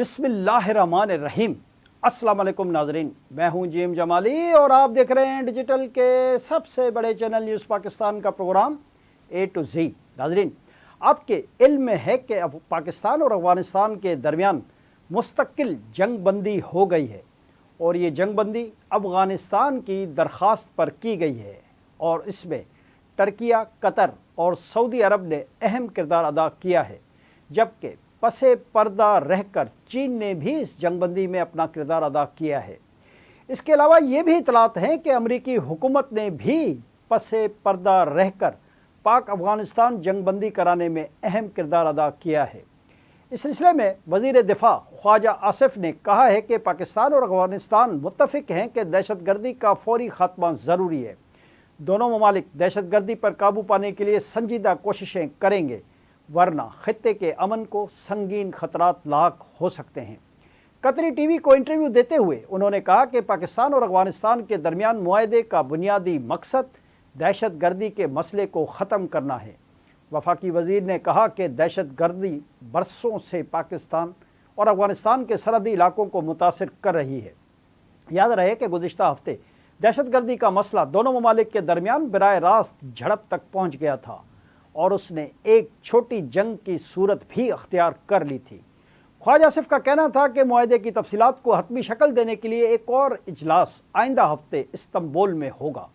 بسم اللہ الرحمن الرحیم۔ السلام علیکم ناظرین، میں ہوں جیم جمالی اور آپ دیکھ رہے ہیں ڈیجیٹل کے سب سے بڑے چینل نیوز پاکستان کا پروگرام اے ٹو زی۔ ناظرین، آپ کے علم میں ہے کہ اب پاکستان اور افغانستان کے درمیان مستقل جنگ بندی ہو گئی ہے اور یہ جنگ بندی افغانستان کی درخواست پر کی گئی ہے اور اس میں ترکیہ، قطر اور سعودی عرب نے اہم کردار ادا کیا ہے، جبکہ پس پردہ رہ کر چین نے بھی اس جنگ بندی میں اپنا کردار ادا کیا ہے۔ اس کے علاوہ یہ بھی اطلاعات ہیں کہ امریکی حکومت نے بھی پس پردہ رہ کر پاک افغانستان جنگ بندی کرانے میں اہم کردار ادا کیا ہے۔ اس سلسلے میں وزیر دفاع خواجہ آصف نے کہا ہے کہ پاکستان اور افغانستان متفق ہیں کہ دہشت گردی کا فوری خاتمہ ضروری ہے۔ دونوں ممالک دہشت گردی پر قابو پانے کے لیے سنجیدہ کوششیں کریں گے، ورنہ خطے کے امن کو سنگین خطرات لاحق ہو سکتے ہیں۔ قطری ٹی وی کو انٹرویو دیتے ہوئے انہوں نے کہا کہ پاکستان اور افغانستان کے درمیان معاہدے کا بنیادی مقصد دہشت گردی کے مسئلے کو ختم کرنا ہے۔ وفاقی وزیر نے کہا کہ دہشت گردی برسوں سے پاکستان اور افغانستان کے سرحدی علاقوں کو متاثر کر رہی ہے۔ یاد رہے کہ گزشتہ ہفتے دہشت گردی کا مسئلہ دونوں ممالک کے درمیان براہ راست جھڑپ تک پہنچ گیا تھا اور اس نے ایک چھوٹی جنگ کی صورت بھی اختیار کر لی تھی۔ خواجہ آصف کا کہنا تھا کہ معاہدے کی تفصیلات کو حتمی شکل دینے کے لیے ایک اور اجلاس آئندہ ہفتے استنبول میں ہوگا۔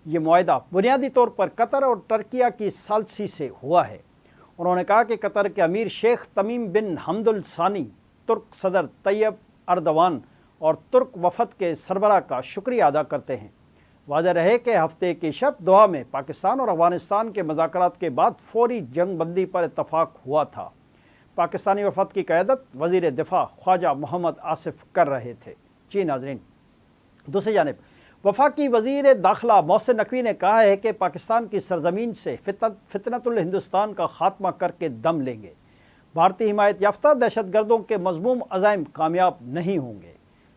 یہ معاہدہ بنیادی طور پر قطر اور ترکیہ کی ثالثی سے ہوا ہے۔ انہوں نے کہا کہ قطر کے امیر شیخ تمیم بن حمد الثانی ترک صدر طیب اردوان اور ترک وفد کے سربراہ کا شکریہ ادا کرتے ہیں۔ واضح رہے کہ ہفتے کی شب دوحہ میں پاکستان اور افغانستان کے مذاکرات کے بعد فوری جنگ بندی پر اتفاق ہوا تھا۔ پاکستانی وفد کی قیادت وزیر دفاع خواجہ محمد آصف کر رہے تھے۔ جی ناظرین، دوسری جانب وفاقی وزیر داخلہ محسن نقوی نے کہا ہے کہ پاکستان کی سرزمین سے فتنۃ الہندوستان کا خاتمہ کر کے دم لیں گے۔ بھارتی حمایت یافتہ دہشت گردوں کے مذموم عزائم کامیاب نہیں ہوں گے۔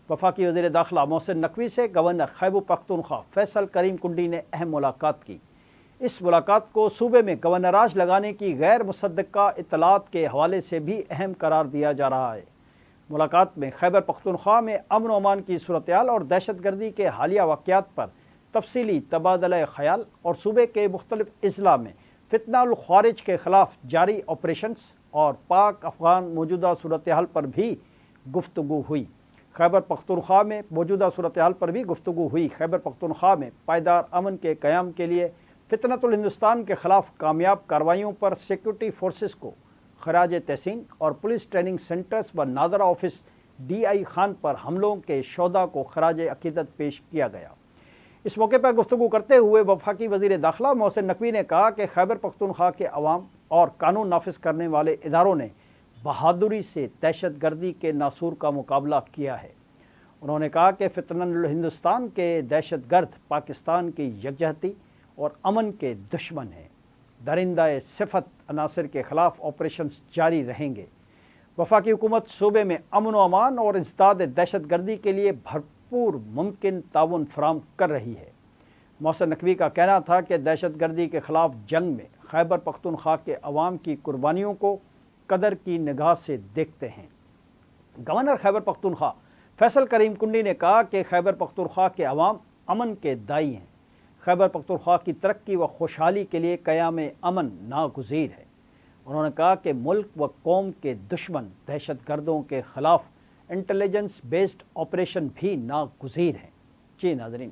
وفاقی وزیر داخلہ محسن نقوی سے گورنر خیبر پختونخوا فیصل کریم کنڈی نے اہم ملاقات کی۔ اس ملاقات کو صوبے میں گورنر راج لگانے کی غیر مصدقہ اطلاعات کے حوالے سے بھی اہم قرار دیا جا رہا ہے۔ ملاقات میں خیبر پختونخوا میں امن و امان کی صورتحال اور دہشت گردی کے حالیہ واقعات پر تفصیلی تبادلہ خیال اور صوبے کے مختلف اضلاع میں فتنہ الخوارج کے خلاف جاری آپریشنز اور پاک افغان موجودہ صورتحال پر بھی گفتگو ہوئی۔ خیبر پختونخوا میں موجودہ صورتحال پر بھی گفتگو ہوئی۔ خیبر پختونخوا میں پائیدار امن کے قیام کے لیے فتنۃ الہندوستان کے خلاف کامیاب کارروائیوں پر سیکورٹی فورسز کو خراج تحسین اور پولیس ٹریننگ سینٹرز و ناظرہ آفس ڈی آئی خان پر حملوں کے شہداء کو خراج عقیدت پیش کیا گیا۔ اس موقع پر گفتگو کرتے ہوئے وفاقی وزیر داخلہ محسن نقوی نے کہا کہ خیبر پختونخوا کے عوام اور قانون نافذ کرنے والے اداروں نے بہادری سے دہشت گردی کے ناسور کا مقابلہ کیا ہے۔ انہوں نے کہا کہ فتنہ الہندوستان کے دہشت گرد پاکستان کی یکجہتی اور امن کے دشمن ہیں۔ درندہ صفت عناصر کے خلاف آپریشنز جاری رہیں گے۔ وفاقی حکومت صوبے میں امن و امان اور انسداد دہشت گردی کے لیے بھرپور ممکن تعاون فراہم کر رہی ہے۔ محسن نقوی کا کہنا تھا کہ دہشت گردی کے خلاف جنگ میں خیبر پختونخوا کے عوام کی قربانیوں کو قدر کی نگاہ سے دیکھتے ہیں۔ گورنر خیبر پختونخوا فیصل کریم کنڈی نے کہا کہ خیبر پختونخوا کے عوام امن کے دائی ہیں۔ خیبر پختونخوا کی ترقی و خوشحالی کے لیے قیام امن ناگزیر ہے۔ انہوں نے کہا کہ ملک و قوم کے دشمن دہشت گردوں کے خلاف انٹیلیجنس بیسڈ آپریشن بھی ناگزیر ہیں۔ جی ناظرین،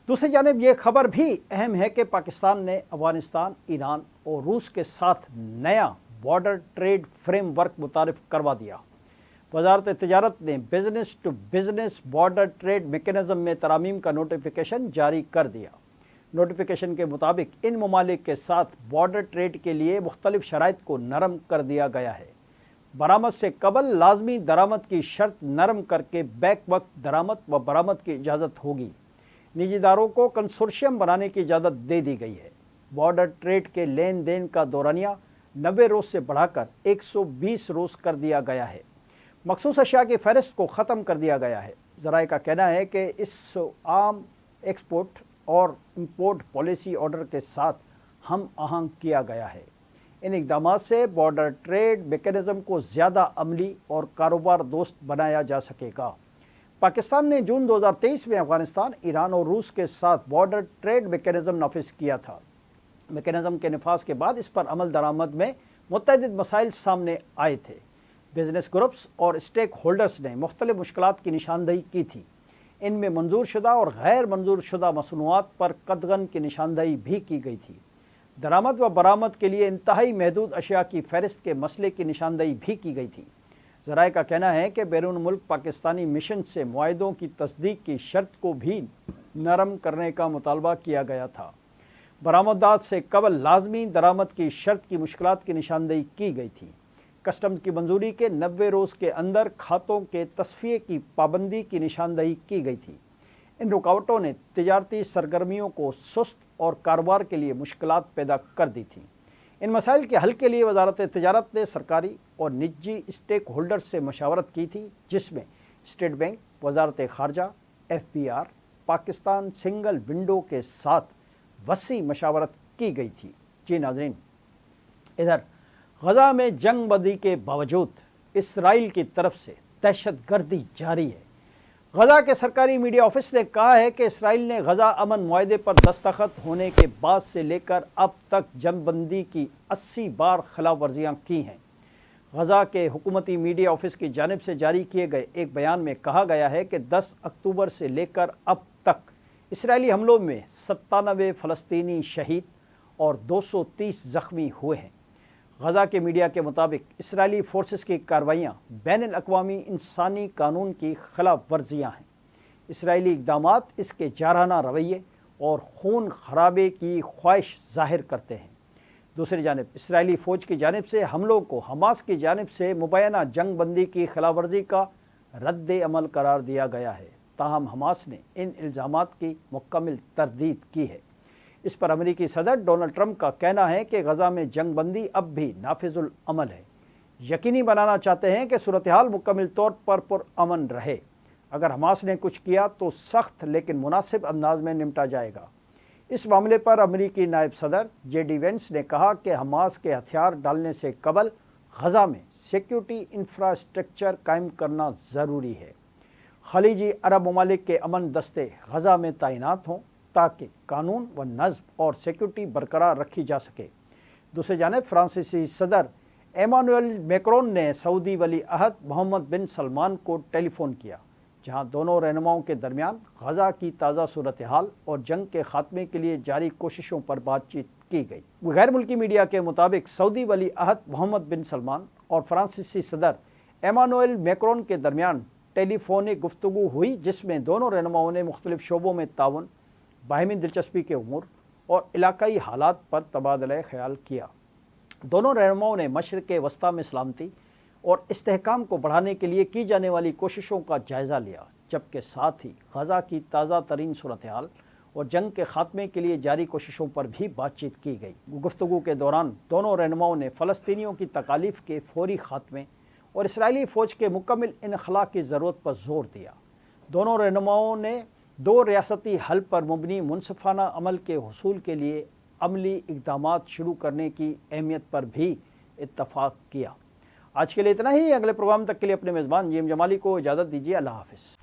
دوسری جانب یہ خبر بھی اہم ہے کہ پاکستان نے افغانستان، ایران اور روس کے ساتھ نیا بارڈر ٹریڈ فریم ورک متعارف کروا دیا۔ وزارت تجارت نے business to business border trade mechanism میں ترامیم کا نوٹیفیکیشن جاری کر دیا۔ نوٹیفیکیشن کے مطابق ان ممالک کے ساتھ بارڈر ٹریڈ کے لیے مختلف شرائط کو نرم کر دیا گیا ہے۔ برآمد سے قبل لازمی درآمد کی شرط نرم کر کے بیک وقت درآمد و برآمد کی اجازت ہوگی۔ نجی اداروں کو کنسورشیم بنانے کی اجازت دے دی گئی ہے۔ بارڈر ٹریڈ کے لین دین کا دورانیہ 90 روز سے بڑھا کر 120 روز کر دیا گیا ہے۔ مخصوص اشیاء کی فہرست کو ختم کر دیا گیا ہے۔ ذرائع کا کہنا ہے کہ اس عام ایکسپورٹ اور امپورٹ پالیسی آرڈر کے ساتھ ہم آہنگ کیا گیا ہے۔ ان اقدامات سے بارڈر ٹریڈ میکینزم کو زیادہ عملی اور کاروبار دوست بنایا جا سکے گا۔ پاکستان نے جون 2023 میں افغانستان، ایران اور روس کے ساتھ بارڈر ٹریڈ میکینزم نافذ کیا تھا۔ میکینزم کے نفاذ کے بعد اس پر عمل درآمد میں متعدد مسائل سامنے آئے تھے۔ بزنس گروپس اور اسٹیک ہولڈرز نے مختلف مشکلات کی نشاندہی کی تھی۔ ان میں منظور شدہ اور غیر منظور شدہ مصنوعات پر قدغن کی نشاندہی بھی کی گئی تھی۔ درآمد و برآمد کے لیے انتہائی محدود اشیاء کی فہرست کے مسئلے کی نشاندہی بھی کی گئی تھی۔ ذرائع کا کہنا ہے کہ بیرون ملک پاکستانی مشن سے معاہدوں کی تصدیق کی شرط کو بھی نرم کرنے کا مطالبہ کیا گیا تھا۔ برآمدات سے قبل لازمی درآمد کی شرط کی مشکلات کی نشاندہی کی گئی تھی۔ کسٹم کی منظوری کے 90 روز کے اندر کھاتوں کے تصفیے کی پابندی کی نشاندہی کی گئی تھی۔ ان رکاوٹوں نے تجارتی سرگرمیوں کو سست اور کاروبار کے لیے مشکلات پیدا کر دی تھیں۔ ان مسائل کے حل کے لیے وزارت تجارت نے سرکاری اور نجی اسٹیک ہولڈرز سے مشاورت کی تھی، جس میں اسٹیٹ بینک، وزارت خارجہ، FBR، پاکستان سنگل ونڈو کے ساتھ وسیع مشاورت کی گئی تھی۔ جی ناظرین، ادھر غزہ میں جنگ بندی کے باوجود اسرائیل کی طرف سے دہشت گردی جاری ہے۔ غزہ کے سرکاری میڈیا آفس نے کہا ہے کہ اسرائیل نے غزہ امن معاہدے پر دستخط ہونے کے بعد سے لے کر اب تک جنگ بندی کی 80 بار خلاف ورزیاں کی ہیں۔ غزہ کے حکومتی میڈیا آفس کی جانب سے جاری کیے گئے ایک بیان میں کہا گیا ہے کہ 10 اکتوبر سے لے کر اب تک اسرائیلی حملوں میں 97 فلسطینی شہید اور 230 زخمی ہوئے ہیں۔ غزہ کے میڈیا کے مطابق اسرائیلی فورسز کی کارروائیاں بین الاقوامی انسانی قانون کی خلاف ورزیاں ہیں۔ اسرائیلی اقدامات اس کے جارحانہ رویے اور خون خرابے کی خواہش ظاہر کرتے ہیں۔ دوسری جانب اسرائیلی فوج کی جانب سے حملوں کو حماس کی جانب سے مبینہ جنگ بندی کی خلاف ورزی کا رد عمل قرار دیا گیا ہے، تاہم حماس نے ان الزامات کی مکمل تردید کی ہے۔ اس پر امریکی صدر ڈونلڈ ٹرمپ کا کہنا ہے کہ غزہ میں جنگ بندی اب بھی نافذ العمل ہے۔ یقینی بنانا چاہتے ہیں کہ صورتحال مکمل طور پر پرامن رہے۔ اگر حماس نے کچھ کیا تو سخت لیکن مناسب انداز میں نمٹا جائے گا۔ اس معاملے پر امریکی نائب صدر JD وینس نے کہا کہ حماس کے ہتھیار ڈالنے سے قبل غزہ میں سیکیورٹی انفراسٹرکچر قائم کرنا ضروری ہے۔ خلیجی عرب ممالک کے امن دستے غزہ میں تعینات ہوں تاکہ قانون و نظم اور سیکیورٹی برقرار رکھی جا سکے۔ دوسری جانب فرانسیسی صدر ایمانوئل میکرون نے سعودی ولی عہد محمد بن سلمان کو ٹیلی فون کیا، جہاں دونوں رہنماؤں کے درمیان غزہ کی تازہ صورتحال اور جنگ کے خاتمے کے لیے جاری کوششوں پر بات چیت کی گئی۔ غیر ملکی میڈیا کے مطابق سعودی ولی عہد محمد بن سلمان اور فرانسیسی صدر ایمانوئل میکرون کے درمیان ٹیلی فونک گفتگو ہوئی، جس میں دونوں رہنماؤں نے مختلف شعبوں میں تعاون، باہمی دلچسپی کے امور اور علاقائی حالات پر تبادلہ خیال کیا۔ دونوں رہنماؤں نے مشرق وسطیٰ میں سلامتی اور استحکام کو بڑھانے کے لیے کی جانے والی کوششوں کا جائزہ لیا، جبکہ ساتھ ہی غزہ کی تازہ ترین صورتحال اور جنگ کے خاتمے کے لیے جاری کوششوں پر بھی بات چیت کی گئی۔ گفتگو کے دوران دونوں رہنماؤں نے فلسطینیوں کی تکالیف کے فوری خاتمے اور اسرائیلی فوج کے مکمل انخلاء کی ضرورت پر زور دیا۔ دونوں رہنماؤں نے دو ریاستی حل پر مبنی منصفانہ عمل کے حصول کے لیے عملی اقدامات شروع کرنے کی اہمیت پر بھی اتفاق کیا۔ آج کے لیے اتنا ہی۔ اگلے پروگرام تک کے لیے اپنے میزبان جیم جمالی کو اجازت دیجیے۔ اللہ حافظ۔